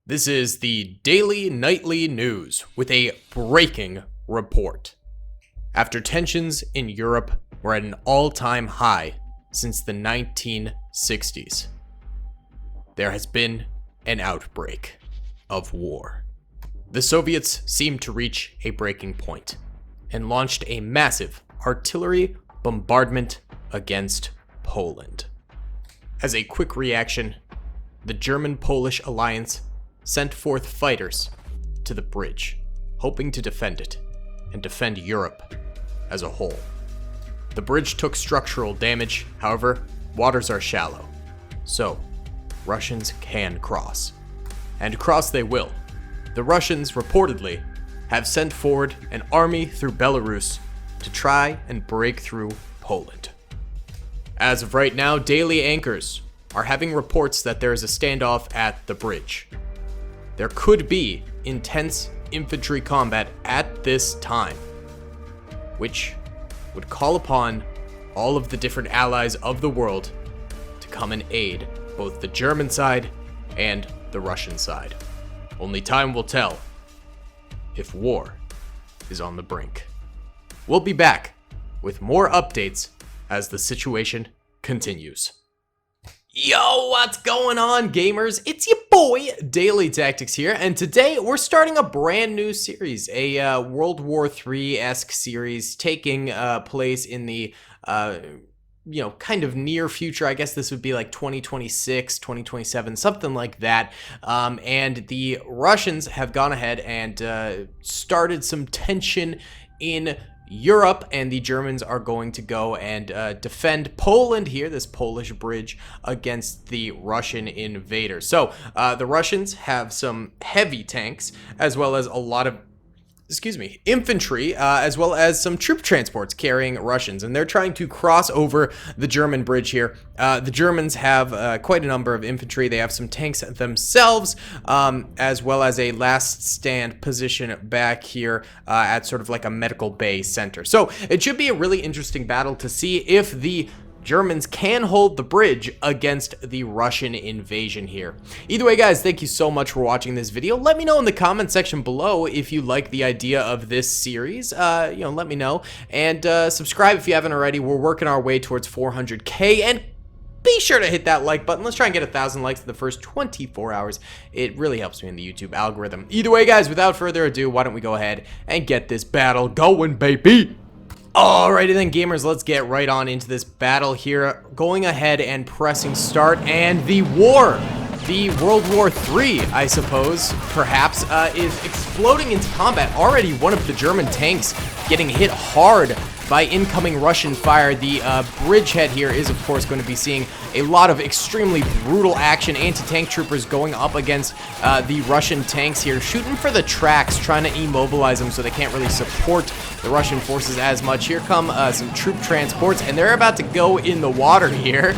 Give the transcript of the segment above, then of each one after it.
This is the daily nightly news with a breaking report. After tensions in Europe were at an all-time high since the 1960s, there has been an outbreak of war. The Soviets seemed to reach a breaking point and launched a massive artillery bombardment against Poland. As a quick reaction, the German-Polish alliance sent forth fighters to the bridge, hoping to defend it and defend Europe as a whole. The bridge took structural damage, however, waters are shallow, so Russians can cross. And cross they will. The Russians reportedly have sent forward an army through Belarus to try and break through Poland. As of right now, daily anchors are having reports that there is a standoff at the bridge. There could be intense infantry combat at this time, which would call upon all of the different allies of the world to come and aid both the German side and the Russian side. Only time will tell if war is on the brink. We'll be back with more updates as the situation continues. Yo, what's going on, gamers? It's your boy, Daily Tactics here, and today we're starting a brand new series, a World War III-esque series taking place in the, kind of near future. I guess this would be like 2026, 2027, something like that. And the Russians have gone ahead and started some tension in Europe, and the Germans are going to go and defend Poland here, this Polish bridge, against the Russian invaders. So the Russians have some heavy tanks, as well as a lot of infantry, as well as some troop transports carrying Russians, and they're trying to cross over the German bridge here. The Germans have quite a number of infantry. They have some tanks themselves, as well as a last stand position back here at sort of like a medical bay center. So it should be a really interesting battle to see if the Germans can hold the bridge against the Russian invasion here. Either way, guys, thank you so much for watching this video. Let me know in the comment section below if you like the idea of this series. Let me know. And subscribe if you haven't already. We're working our way towards 400K, and be sure to hit that like button. Let's try and get 1,000 likes in the first 24 hours. It really helps me in the YouTube algorithm. Either way, guys, without further ado, why don't we go ahead and get this battle going, baby? Alrighty then, gamers, let's get right on into this battle here. Going ahead and pressing start, and the war, the World War III, I suppose, perhaps, is exploding into combat. Already one of the German tanks getting hit hard by incoming Russian fire. The bridgehead here is, of course, going to be seeing a lot of extremely brutal action. Anti-tank troopers going up against the Russian tanks here, shooting for the tracks, trying to immobilize them so they can't really support the Russian forces as much. Here come some troop transports, and they're about to go in the water here.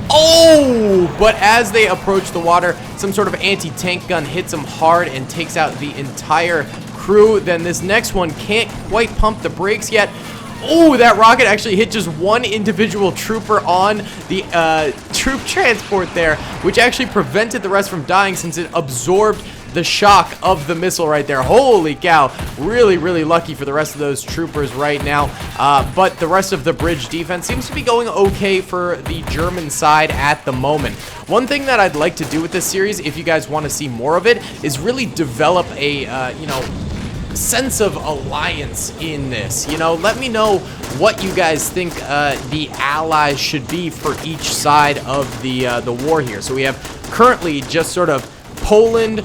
Oh, but as they approach the water, some sort of anti-tank gun hits them hard and takes out the entire crew. Then this next one can't quite pump the brakes yet. Oh, that rocket actually hit just one individual trooper on the troop transport there, which actually prevented the rest from dying since it absorbed the shock of the missile right there. Holy cow. Really, really lucky for the rest of those troopers right now. But the rest of the bridge defense seems to be going okay for the German side at the moment. One thing that I'd like to do with this series, if you guys want to see more of it, is really develop a, sense of alliance in this. Let me know what you guys think the allies should be for each side of the war here. So we have currently just sort of Poland,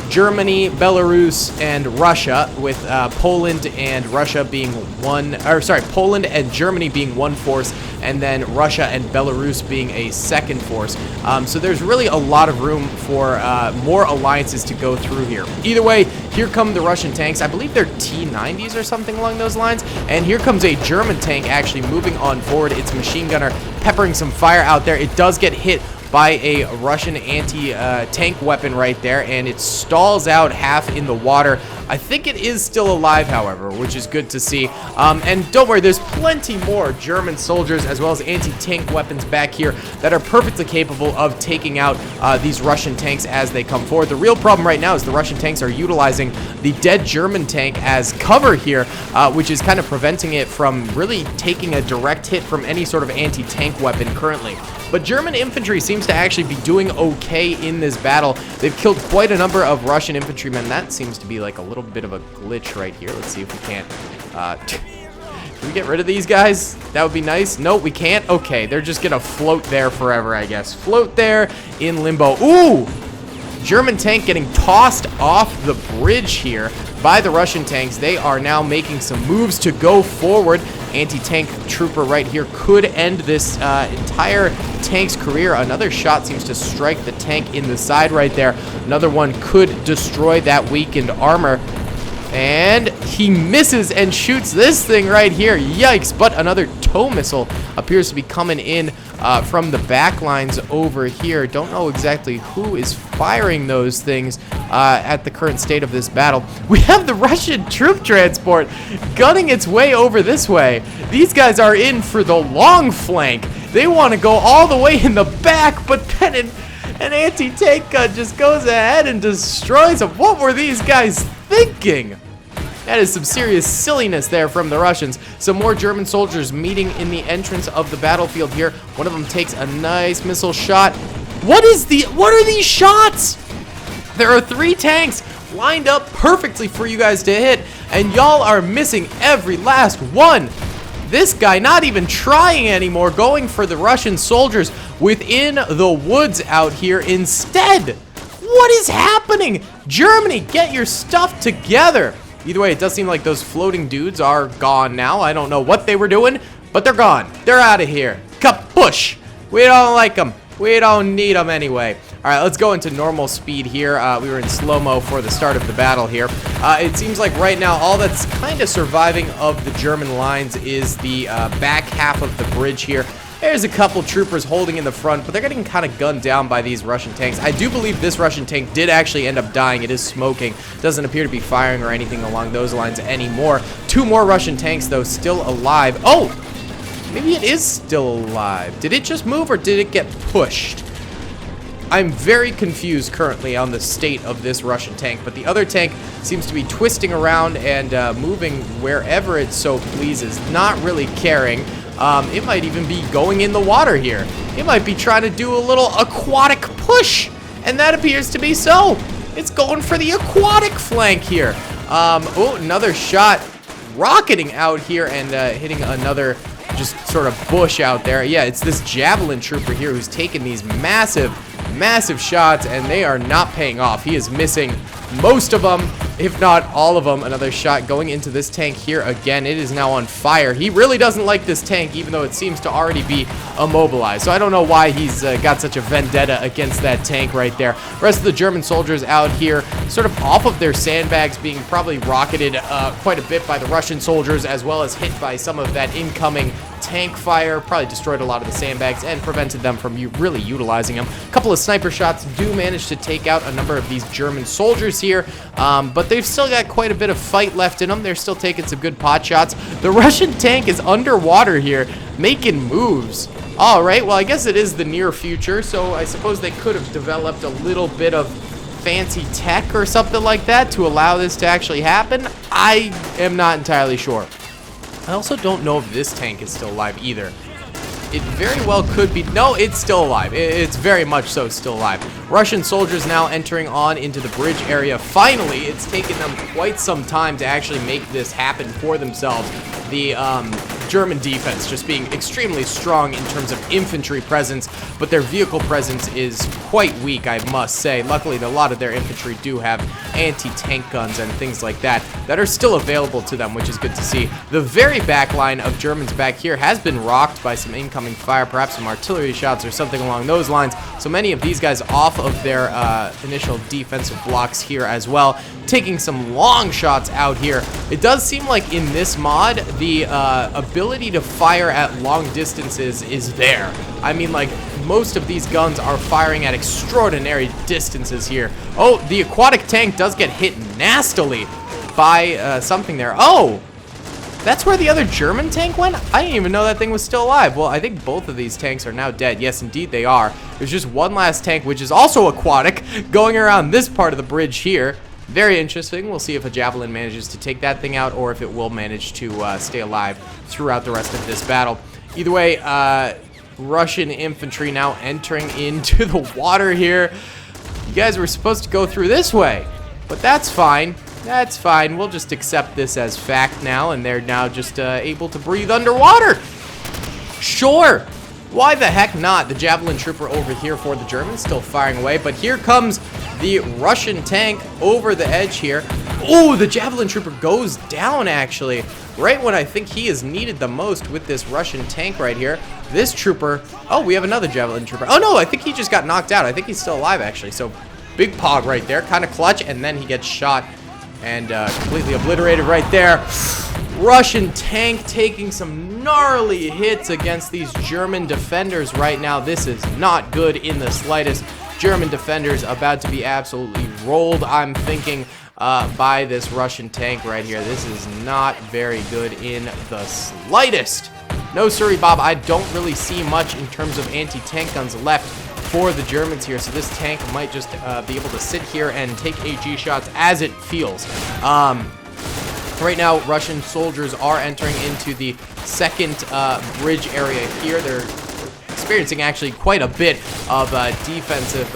Germany, Belarus, and Russia, with Poland and Russia being Poland and Germany being one force, and then Russia and Belarus being a second force. So there's really a lot of room for more alliances to go through here. Either way, here come the Russian tanks. I believe they're T-90s or something along those lines. And here comes a German tank actually moving on forward. Its machine gunner peppering some fire out there. It does get hit by a Russian anti-tank weapon right there, and it stalls out half in the water. I think it is still alive, however, which is good to see. And don't worry, there's plenty more German soldiers as well as anti-tank weapons back here that are perfectly capable of taking out these Russian tanks as they come forward. The real problem right now is the Russian tanks are utilizing the dead German tank as cover here, which is kind of preventing it from really taking a direct hit from any sort of anti-tank weapon currently. But German infantry seems to actually be doing okay in this battle. They've killed quite a number of Russian infantrymen. That seems to be like a little bit of a glitch right here. Let's see if we can't... can we get rid of these guys? That would be nice. No, we can't. Okay, they're just gonna float there forever, I guess. Float there in limbo. Ooh! German tank getting tossed off the bridge here by the Russian tanks. They are now making some moves to go forward. Anti-tank trooper right here could end this entire tank's career. Another shot seems to strike the tank in the side right there. Another one could destroy that weakened armor. And he misses and shoots this thing right here. Yikes, but another tow missile appears to be coming in from the back lines over here. Don't know exactly who is firing those things at the current state of this battle. We have the Russian troop transport gunning its way over this way. These guys are in for the long flank. They want to go all the way in the back, but then an anti-tank gun just goes ahead and destroys them. What were these guys thinking? That is some serious silliness there from the Russians. Some more German soldiers meeting in the entrance of the battlefield here. One of them takes a nice missile shot. What are these shots? There are 3 tanks lined up perfectly for you guys to hit, and y'all are missing every last one. This guy not even trying anymore, going for the Russian soldiers within the woods out here instead. What is happening? Germany, get your stuff together. Either way, it does seem like those floating dudes are gone now. I don't know what they were doing, but they're gone. They're out of here. Kapush. We don't like them. We don't need them anyway. All right, let's go into normal speed here. We were in slow-mo for the start of the battle here. It seems like right now all that's kind of surviving of the German lines is the back half of the bridge here. There's a couple troopers holding in the front, but they're getting kind of gunned down by these Russian tanks. I do believe this Russian tank did actually end up dying. It is smoking. Doesn't appear to be firing or anything along those lines anymore. 2 more Russian tanks, though, still alive. Oh! Maybe it is still alive. Did it just move or did it get pushed? I'm very confused currently on the state of this Russian tank, but the other tank seems to be twisting around and moving wherever it so pleases, not really caring. It might even be going in the water here. It might be trying to do a little aquatic push, and that appears to be so. It's going for the aquatic flank here. Oh, another shot rocketing out here and hitting another just sort of bush out there. Yeah, it's this javelin trooper here who's taking these massive shots, and they are not paying off. He is missing most of them, if not all of them. Another shot going into this tank here again. It is now on fire. He really doesn't like this tank, even though it seems to already be immobilized. So I don't know why he's got such a vendetta against that tank right there. The rest of the German soldiers out here sort of off of their sandbags, being probably rocketed quite a bit by the Russian soldiers, as well as hit by some of that incoming tank fire. Probably destroyed a lot of the sandbags and prevented them from really utilizing them. A couple of sniper shots do manage to take out a number of these German soldiers here, but they've still got quite a bit of fight left in them. They're still taking some good pot shots. The Russian tank is underwater here, making moves. All right, well, I guess it is the near future, so I suppose they could have developed a little bit of fancy tech or something like that to allow this to actually happen. I am not entirely sure. I also don't know if this tank is still alive either. It very well could be. No, it's still alive. It's very much so still alive. Russian soldiers now entering on into the bridge area. Finally, it's taken them quite some time to actually make this happen for themselves. The German defense just being extremely strong in terms of infantry presence, but their vehicle presence is quite weak, I must say. Luckily, a lot of their infantry do have anti-tank guns and things like that are still available to them, which is good to see. The very back line of Germans back here has been rocked by some incoming fire, perhaps some artillery shots or something along those lines. So many of these guys off of their initial defensive blocks here as well, taking some long shots out here. It does seem like in this mod, the ability to fire at long distances is there. I mean, like, most of these guns are firing at extraordinary distances here. Oh, the aquatic tank does get hit nastily. by something there. Oh! That's where the other German tank went? I didn't even know that thing was still alive. Well, I think both of these tanks are now dead. Yes, indeed they are. There's just one last tank, which is also aquatic, going around this part of the bridge here. Very interesting. We'll see if a javelin manages to take that thing out or if it will manage to stay alive throughout the rest of this battle. Either way, Russian infantry now entering into the water here. You guys were supposed to go through this way, but that's fine. That's fine. We'll just accept this as fact now, and they're now just able to breathe underwater. Sure. Why the heck not? The javelin trooper over here for the Germans still firing away, but here comes the Russian tank over the edge here. Oh, the javelin trooper goes down, actually, right when I think he is needed the most with this Russian tank right here. This trooper, oh, we have another javelin trooper. Oh, no, I think he just got knocked out. I think he's still alive, actually, so big pog right there, kind of clutch, and then he gets shot and completely obliterated right there. Russian tank taking some gnarly hits against these German defenders right now. This is not good in the slightest. German defenders about to be absolutely rolled, I'm thinking, by this Russian tank right here. This is not very good in the slightest. No, sorry, Bob, I don't really see much in terms of anti-tank guns left for the Germans here, so this tank might just be able to sit here and take AG shots as it feels. Right now, Russian soldiers are entering into the second bridge area here. They're experiencing actually quite a bit of defensive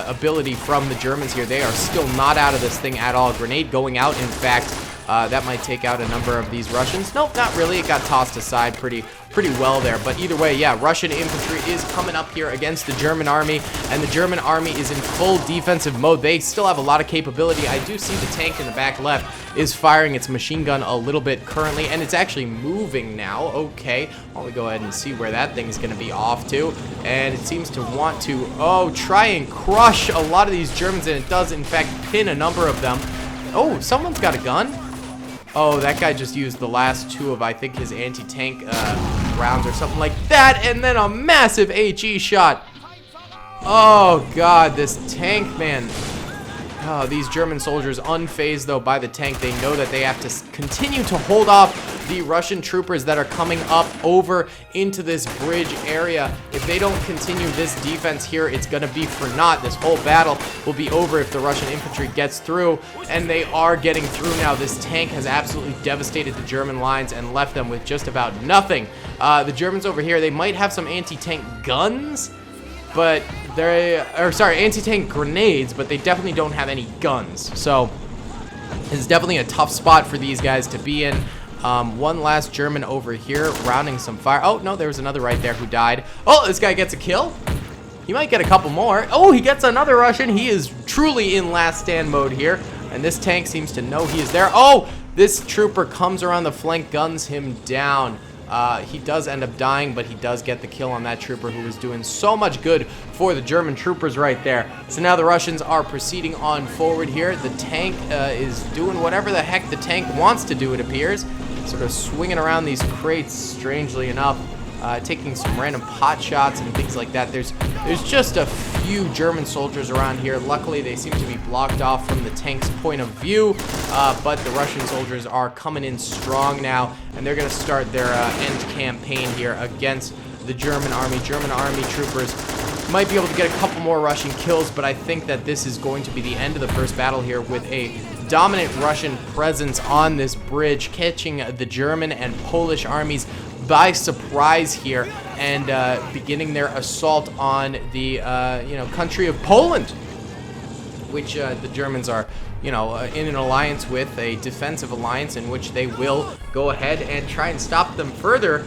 ability from the Germans here. They are still not out of this thing at all. Grenade going out, in fact. That might take out a number of these Russians. Nope, not really. It got tossed aside pretty well there. But either way, yeah, Russian infantry is coming up here against the German army, and the German army is in full defensive mode. They still have a lot of capability. I do see the tank in the back left is firing its machine gun a little bit currently, and it's actually moving now. Okay, I'll go ahead and see where that thing's going to be off to, and it seems to want to, try and crush a lot of these Germans, and it does, in fact, pin a number of them. Oh, someone's got a gun. Oh, that guy just used the last two of, I think, his anti-tank rounds or something like that, and then a massive HE shot. Oh, God, this tank, man. Oh, these German soldiers unfazed, though, by the tank. They know that they have to continue to hold off the Russian troopers that are coming up over into this bridge area. If they don't continue this defense here, it's going to be for naught. This whole battle will be over if the Russian infantry gets through, and they are getting through now. This tank has absolutely devastated the German lines and left them with just about nothing. The Germans over here, they might have some anti-tank guns, but anti-tank grenades, but they definitely don't have any guns. So it's definitely a tough spot for these guys to be in. One last German over here rounding some fire. Oh, no, there was another right there who died. Oh, this guy gets a kill. He might get a couple more. Oh, he gets another Russian. He is truly in last stand mode here, and this tank seems to know he is there. Oh, this trooper comes around the flank, guns him down. He does end up dying, but he does get the kill on that trooper who was doing so much good for the German troopers right there. So now the Russians are proceeding on forward here. The tank is doing whatever the heck the tank wants to do, it appears. Sort of swinging around these crates, strangely enough. Taking some random pot shots and things like that. There's just a few German soldiers around here. Luckily, they seem to be blocked off from the tank's point of view, but the Russian soldiers are coming in strong now, and they're going to start their end campaign here against the German army. German army troopers might be able to get a couple more Russian kills, but I think that this is going to be the end of the first battle here with a dominant Russian presence on this bridge, catching the German and Polish armies by surprise here, and beginning their assault on the country of Poland, which the Germans are in an alliance with, a defensive alliance in which they will go ahead and try and stop them further.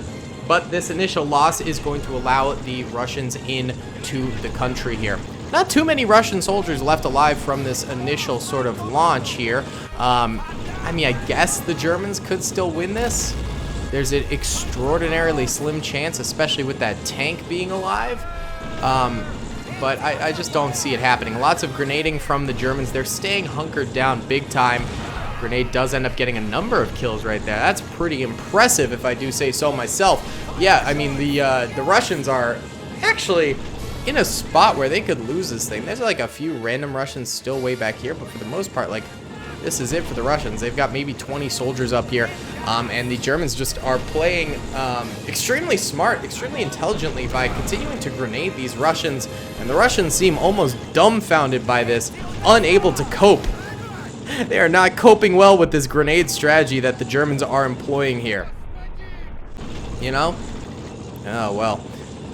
But this initial loss is going to allow the Russians into the country here. Not too many Russian soldiers left alive from this initial sort of launch here. I mean, I guess the Germans could still win this. There's an extraordinarily slim chance, especially with that tank being alive. But I just don't see it happening. Lots of grenading from the Germans. They're staying hunkered down big time. Grenade does end up getting a number of kills right there. That's pretty impressive, if I do say so myself. Yeah, I mean, the Russians are actually in a spot where they could lose this thing. There's like a few random Russians still way back here, but for the most part, like, this is it for the Russians. They've got maybe 20 soldiers up here, and the Germans just are playing extremely smart, extremely intelligently by continuing to grenade these Russians, and the Russians seem almost dumbfounded by this, unable to cope. They are not coping well with this grenade strategy that the Germans are employing here. You know? Oh, well.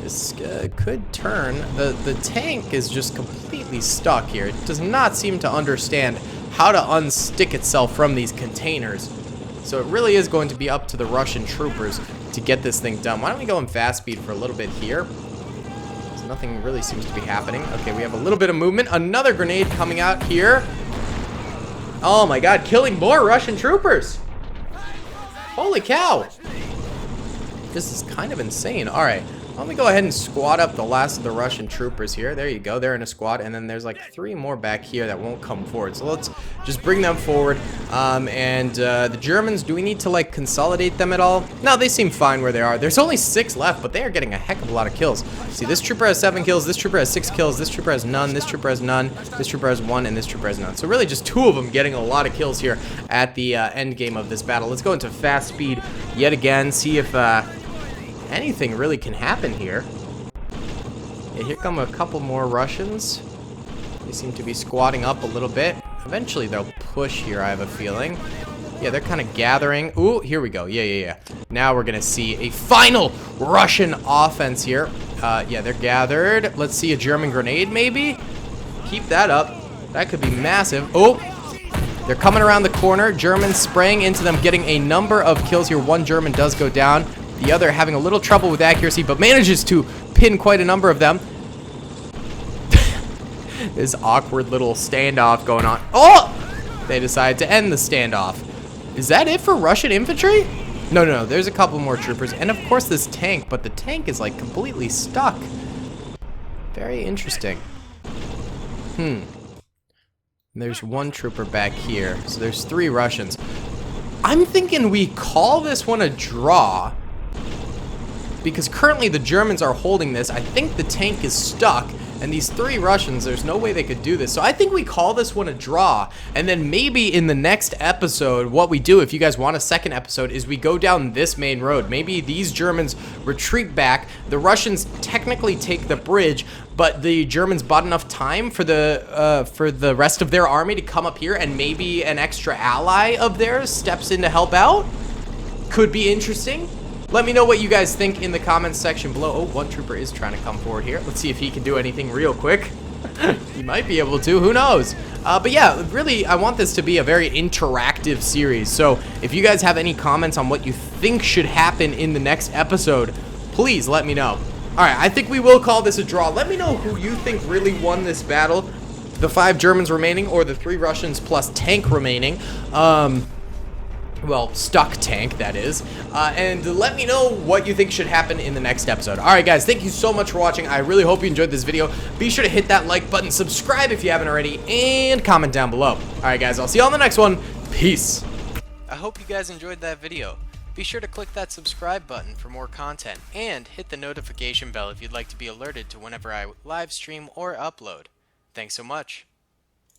This could turn. The tank is just completely stuck here. It does not seem to understand how to unstick itself from these containers. So it really is going to be up to the Russian troopers to get this thing done. Why don't we go in fast speed for a little bit here? So nothing really seems to be happening. Okay, we have a little bit of movement. Another grenade coming out here. Oh my god, killing more Russian troopers! Holy cow! This is kind of insane. Alright, why don't we go ahead and squad up the last of the Russian troopers here. There you go, they're in a squad, and then there's like 3 more back here that won't come forward. So let's just bring them forward. The Germans, do we need to like consolidate them at all? No, they seem fine where they are. There's only 6 left, but they are getting a heck of a lot of kills. See, this trooper has 7 kills, this trooper has 6 kills, this trooper has none, this trooper has none, this trooper has 1, and this trooper has none. So really just 2 of them getting a lot of kills here at the end game of this battle. Let's go into fast speed yet again, see if anything really can happen here. Yeah, here come a couple more Russians. They seem to be squatting up a little bit. Eventually they'll push here, I have a feeling. Yeah, they're kind of gathering. Ooh, here we go. Yeah. Now we're gonna see a final Russian offense here. Yeah, they're gathered. Let's see a German grenade, maybe? Keep that up. That could be massive. Oh, they're coming around the corner. Germans spraying into them, getting a number of kills here. 1 German does go down. The other having a little trouble with accuracy, but manages to pin quite a number of them. This awkward little standoff going on. Oh! They decide to end the standoff. Is that it for Russian infantry? No. There's a couple more troopers. And of course this tank, but the tank is like completely stuck. Very interesting. There's 1 trooper back here. So there's 3 Russians. I'm thinking we call this one a draw, because currently the Germans are holding this. I think the tank is stuck, and these 3 Russians, there's no way they could do this. So I think we call this one a draw, and then maybe in the next episode, what we do, if you guys want a second episode, is we go down this main road. Maybe these Germans retreat back, the Russians technically take the bridge, but the Germans bought enough time for the rest of their army to come up here, and maybe an extra ally of theirs steps in to help out. Could be interesting. Let me know what you guys think in the comments section below. Oh, 1 trooper is trying to come forward here. Let's see if he can do anything real quick. He might be able to, who knows? But yeah, really, I want this to be a very interactive series. So if you guys have any comments on what you think should happen in the next episode, please let me know. All right, I think we will call this a draw. Let me know who you think really won this battle. The 5 Germans remaining, or the 3 Russians plus tank remaining. Well, stuck tank, that is. And let me know what you think should happen in the next episode. Alright guys, thank you so much for watching. I really hope you enjoyed this video. Be sure to hit that like button, subscribe if you haven't already, and comment down below. Alright guys, I'll see you on the next one. Peace. I hope you guys enjoyed that video. Be sure to click that subscribe button for more content, and hit the notification bell if you'd like to be alerted to whenever I live stream or upload. Thanks so much.